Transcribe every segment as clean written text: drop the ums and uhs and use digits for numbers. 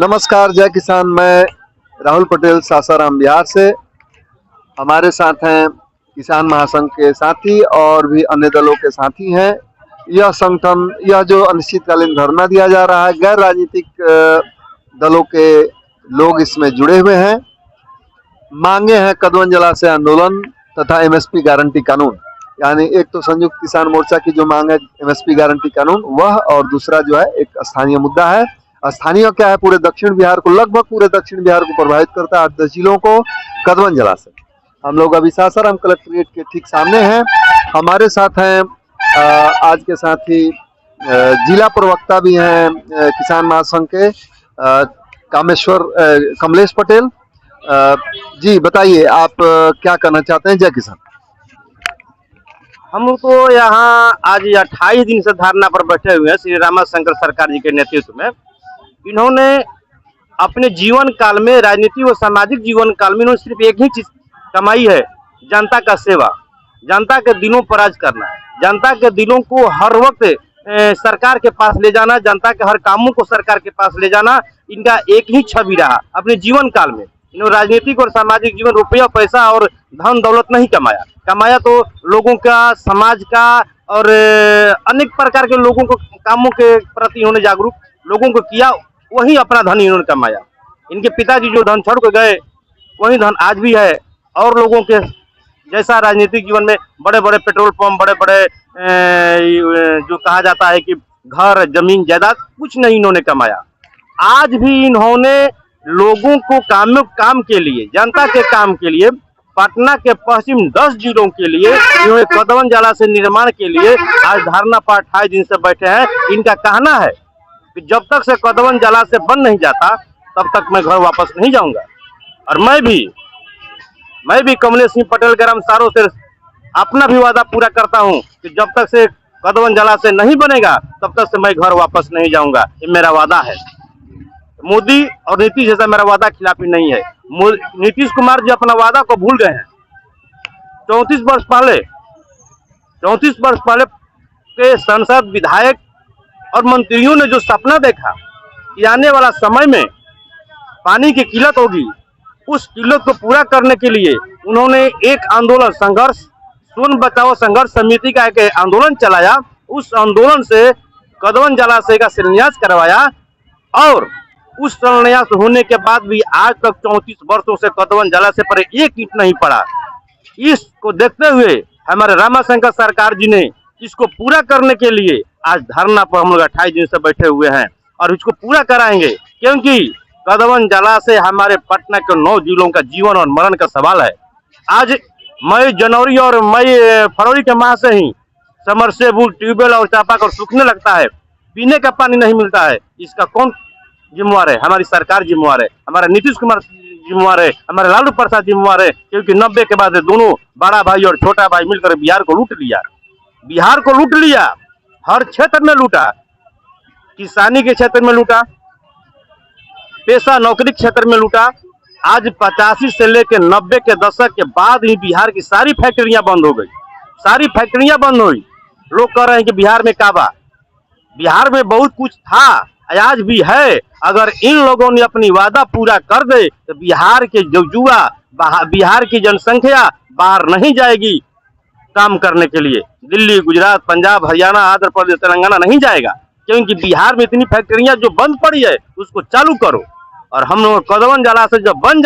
नमस्कार, जय किसान। मैं राहुल पटेल, सासाराम, बिहार से। हमारे साथ हैं किसान महासंघ के साथी और भी अन्य दलों के साथी हैं। यह संगठन, यह जो अनिश्चितकालीन धरना दिया जा रहा है, गैर राजनीतिक दलों के लोग इसमें जुड़े हुए हैं। मांगे हैं कदवन जलाशय आंदोलन तथा एमएसपी गारंटी कानून। यानी एक तो संयुक्त किसान मोर्चा की जो मांग है एमएसपी गारंटी कानून, वह, और दूसरा जो है एक स्थानीय मुद्दा है। स्थानीय क्या है, पूरे दक्षिण बिहार को, लगभग पूरे दक्षिण बिहार को प्रभावित करता है, 8-10 जिलों को। कदवन जलाशय। हम लोग अभी सासाराम कलेक्ट्रेट के ठीक सामने हैं। हमारे साथ हैं आज के साथी जिला प्रवक्ता भी हैं किसान महासंघ के, कमलेश पटेल। जी बताइए, आप क्या करना चाहते हैं? जय किसान। हम तो यहाँ आज 28 दिन से धरना पर बैठे हुए हैं श्री रामाशंकर सरकार जी के नेतृत्व में। इन्होंने अपने जीवन काल में, राजनीतिक और सामाजिक जीवन काल में, इन्होंने सिर्फ एक ही चीज कमाई है, जनता का सेवा, जनता के दिलों पर राज करना, जनता के दिलों को हर वक्त सरकार के पास ले जाना, जनता के हर कामों को सरकार के पास ले जाना। इनका एक ही छवि रहा अपने जीवन काल में। इन्होंने राजनीतिक और सामाजिक जीवन, रुपया पैसा और धन दौलत नहीं कमाया। कमाया तो लोगों का, समाज का और अनेक प्रकार के लोगों को, कामों के प्रति इन्होंने जागरूक लोगों को किया। वही अपना धन इन्होंने कमाया। इनके पिताजी जो धन छोड़ के गए, वही धन आज भी है। और लोगों के जैसा राजनीतिक जीवन में बड़े बड़े पेट्रोल पंप, बड़े बड़े जो कहा जाता है कि घर, जमीन, जायदाद, कुछ नहीं इन्होंने कमाया। आज भी इन्होंने लोगों को काम के लिए, जनता के काम के लिए, पटना के पश्चिम 10 जिलों के लिए इन्होंने कदवन जलाशय निर्माण के लिए आज धरना पर 28 दिन से बैठे हैं। इनका कहना है कि जब तक से कदवन जलाशय बन नहीं जाता, तब तक मैं घर वापस नहीं जाऊंगा। और मैं भी कमलेश सिंह पटेल के रामसारों से अपना भी वादा पूरा करता हूं कि जब तक से कदवन जलाशय नहीं बनेगा, तब तक से मैं घर वापस नहीं जाऊंगा। ये मेरा वादा है। मोदी और नीतीश जैसा मेरा वादा खिलाफी नहीं है। नीतीश कुमार जी अपना वादा को भूल गए हैं। 34 वर्ष पहले के सांसद, विधायक और मंत्रियों ने जो सपना देखा कि आने वाला समय में पानी की किल्लत होगी, उस किल्लत को पूरा करने के लिए उन्होंने एक आंदोलन, संघर्ष, सोन बचाओ संघर्ष समिति का एक आंदोलन चलाया। उस आंदोलन से कदवन जलाशय का शिलान्यास करवाया और उस शिलान्यास होने के बाद भी आज तक 34 वर्षों से कदवन जलाशय पर एक ईंट नहीं पड़ा। इसको देखते हुए हमारे रामाशंकर सरकार जी ने इसको पूरा करने के लिए आज धरना पर हम लोग 28 दिन से बैठे हुए हैं और इसको पूरा कराएंगे, क्योंकि कदवन जलाशय हमारे पटना के 9 जिलों का जीवन और मरण का सवाल है। आज मई, जनवरी और फरवरी के माह से ही समरसेबुल, ट्यूबवेल और चापाकल सूखने लगता है, पीने का पानी नहीं मिलता है। इसका कौन जिम्मेवार है? हमारी सरकार जिम्मेवार है, हमारा नीतीश कुमार जिम्मेवार है, हमारे लालू प्रसाद जिम्मेवार है। क्योंकि 90 के बाद दोनों बड़ा भाई और छोटा भाई मिलकर बिहार को लूट लिया। हर क्षेत्र में लूटा, किसानी के क्षेत्र में लूटा, पेशा नौकरी क्षेत्र में लूटा। आज 85 से लेकर 90 के दशक के बाद ही बिहार की सारी फैक्ट्रियां बंद हो गई। सारी फैक्ट्रियां बंद हुई। लोग कह रहे हैं कि बिहार में काबा, बिहार में बहुत कुछ था, आज भी है। अगर इन लोगों ने अपनी वादा पूरा कर दे तो बिहार के जो युवा, बिहार की जनसंख्या बाहर नहीं जाएगी काम करने के लिए। दिल्ली, गुजरात, पंजाब, हरियाणा, आंध्र प्रदेश, तेलंगाना नहीं जाएगा, क्योंकि बिहार में इतनी फैक्ट्रियां जो बंद पड़ी है उसको चालू करो। और हम लोग कदवन जलाशय जब बन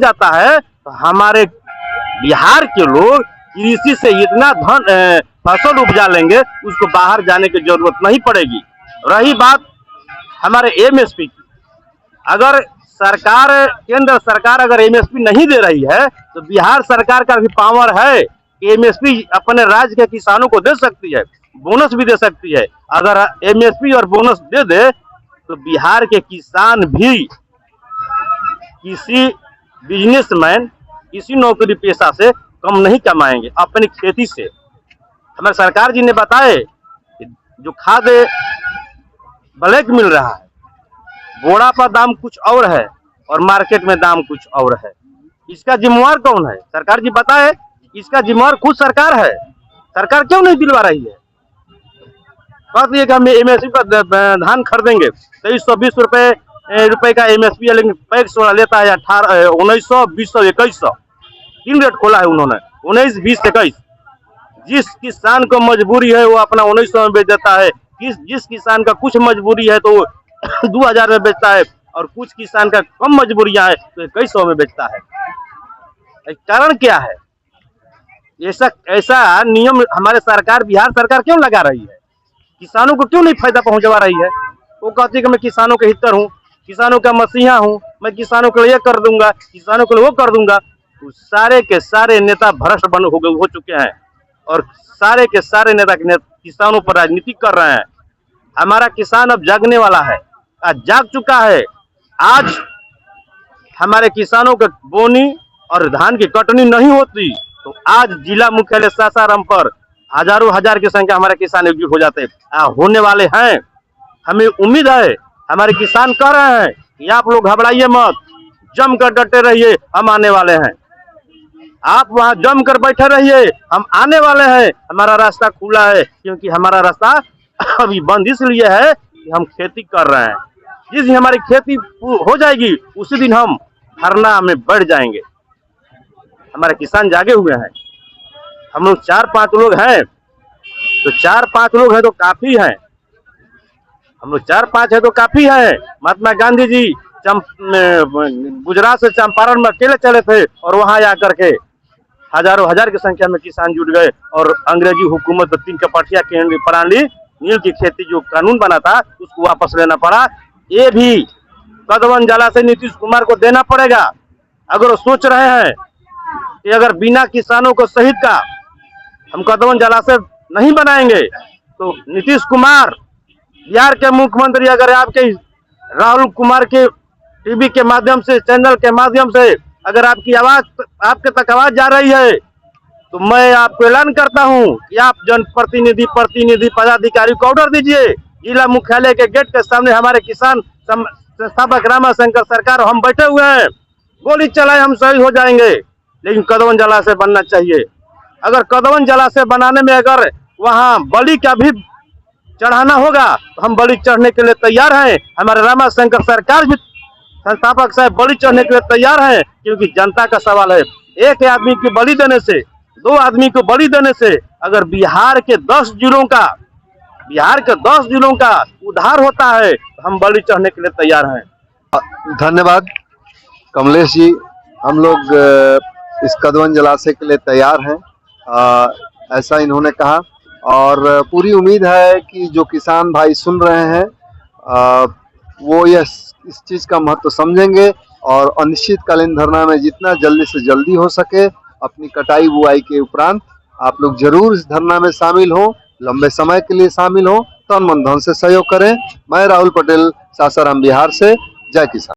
जाता है तो हमारे बिहार के लोग कृषि से इतना धन, फसल उपजा लेंगे, उसको बाहर जाने की जरूरत नहीं पड़ेगी। रही बात हमारे एमएसपी की, अगर केंद्र सरकार अगर एमएसपी नहीं दे रही है तो बिहार सरकार का भी पावर है कि एमएसपी अपने राज्य के किसानों को दे सकती है, बोनस भी दे सकती है। अगर एमएसपी और बोनस दे दे तो बिहार के किसान भी किसी बिजनेसमैन, किसी नौकरी पेशा से कम नहीं कमाएंगे अपनी खेती से। हमारे सरकार जी ने बताए जो खाद ब्लैक मिल रहा है, बोरा पर दाम कुछ और है और मार्केट में दाम कुछ और है। इसका जिम्मेवार कौन है? सरकार जी बताए, इसका जिम्मेवार खुद सरकार है। सरकार क्यों नहीं दिलवा रही है? कहती है कि हम एमएसपी पर धान खरीदेंगे 2320 रुपए का एमएसपी है, लेकिन पैक्स वाला लेता है 1900, 2000, 2100। 3 रेट खोला है उन्होंने, 19, 20, 21। जिस किसान को मजबूरी है वो अपना 1900 में बेच देता है। जिस किसान का कुछ मजबूरी है तो वो 2000 में बेचता है, और कुछ किसान का कम मजबूरियां है तो 2100 में बेचता है। कारण क्या है? ऐसा नियम हमारे सरकार, बिहार सरकार क्यों लगा रही है? किसानों को क्यों नहीं फायदा पहुंचवा रही है? वो कहती है कि मैं किसानों के हितर हूँ, किसानों का मसीहा हूँ, मैं किसानों के लिए ये कर दूंगा, किसानों के लिए वो कर दूंगा। तो सारे के सारे नेता भ्रष्ट हो चुके हैं, और सारे के सारे नेता किसानों पर राजनीति कर रहे हैं। हमारा किसान अब जागने वाला है, आज जाग चुका है। आज हमारे किसानों के बोनी और धान की कटनी नहीं होती तो आज जिला मुख्यालय सासाराम पर हजारों हजार की संख्या हमारे किसान एकजुट हो जाते होने वाले हैं। हमें उम्मीद है, हमारे किसान कह रहे हैं कि आप लोग घबराइए मत, जमकर डटे रहिए, हम आने वाले हैं। आप वहां जमकर बैठे रहिए, हम आने वाले हैं। हमारा रास्ता खुला है, क्योंकि हमारा रास्ता अभी बंद इसलिए है कि हम खेती कर रहे हैं। जिस दिन हमारी खेती हो जाएगी उसी दिन हम धरना में बढ़ जाएंगे। हमारे किसान जागे हुए हैं। हम लोग 4-5 लोग हैं, तो 4-5 लोग हैं तो काफी हैं। हम लोग 4-5 है तो काफी है। महात्मा गांधी जी गुजरात से चंपारण में अकेले चले थे, और वहां आकर के हजारों हजार की संख्या में किसान जुट गए, और अंग्रेजी हुकूमत 3 कपटिया केंद्रीय प्रणाली नील की खेती जो कानून बना था उसको वापस लेना पड़ा। ये भी कदवन जला से नीतीश कुमार को देना पड़ेगा। अगर वो सोच रहे हैं कि अगर बिना किसानों को शहीद का हम कदवन जला से नहीं बनाएंगे, तो नीतीश कुमार बिहार के मुख्यमंत्री अगर आपके राहुल कुमार के टीवी के माध्यम से, चैनल के माध्यम से अगर आपकी आवाज, आपके तक आवाज जा रही है, तो मैं आपको ऐलान करता हूं कि आप जनप्रतिनिधि, प्रतिनिधि, पदाधिकारी को ऑर्डर दीजिए। जिला मुख्यालय के गेट के सामने हमारे किसान संस्थापक रामाशंकर सरकार हम बैठे हुए हैं। गोली चलाए हम शहीद हो जाएंगे, लेकिन कदवन जला से बनना चाहिए। अगर कदवन जला से बनाने में अगर वहां बलि का भी चढ़ाना होगा तो हम बलि चढ़ने के लिए तैयार हैं। हमारे रामाशंकर सरकार भी, संस्थापक साहब बलि चढ़ने के लिए तैयार हैं, क्योंकि जनता का सवाल है। एक आदमी की बलि देने से, 2 आदमी को बलि देने से अगर बिहार के 10 जिलों का उद्धार होता है तो हम बलि चढ़ने के लिए तैयार हैं। धन्यवाद कमलेश जी। हम लोग इस कदवन जलाशय के लिए तैयार हैं, ऐसा इन्होंने कहा, और पूरी उम्मीद है कि जो किसान भाई सुन रहे हैं वो इस चीज़ का महत्व समझेंगे, और अनिश्चितकालीन धरना में जितना जल्दी से जल्दी हो सके अपनी कटाई बुआई के उपरांत आप लोग जरूर इस धरना में शामिल हो, लंबे समय के लिए शामिल हो, तन मन धन से सहयोग करें। मैं राहुल पटेल, सासाराम बिहार से। जय किसान।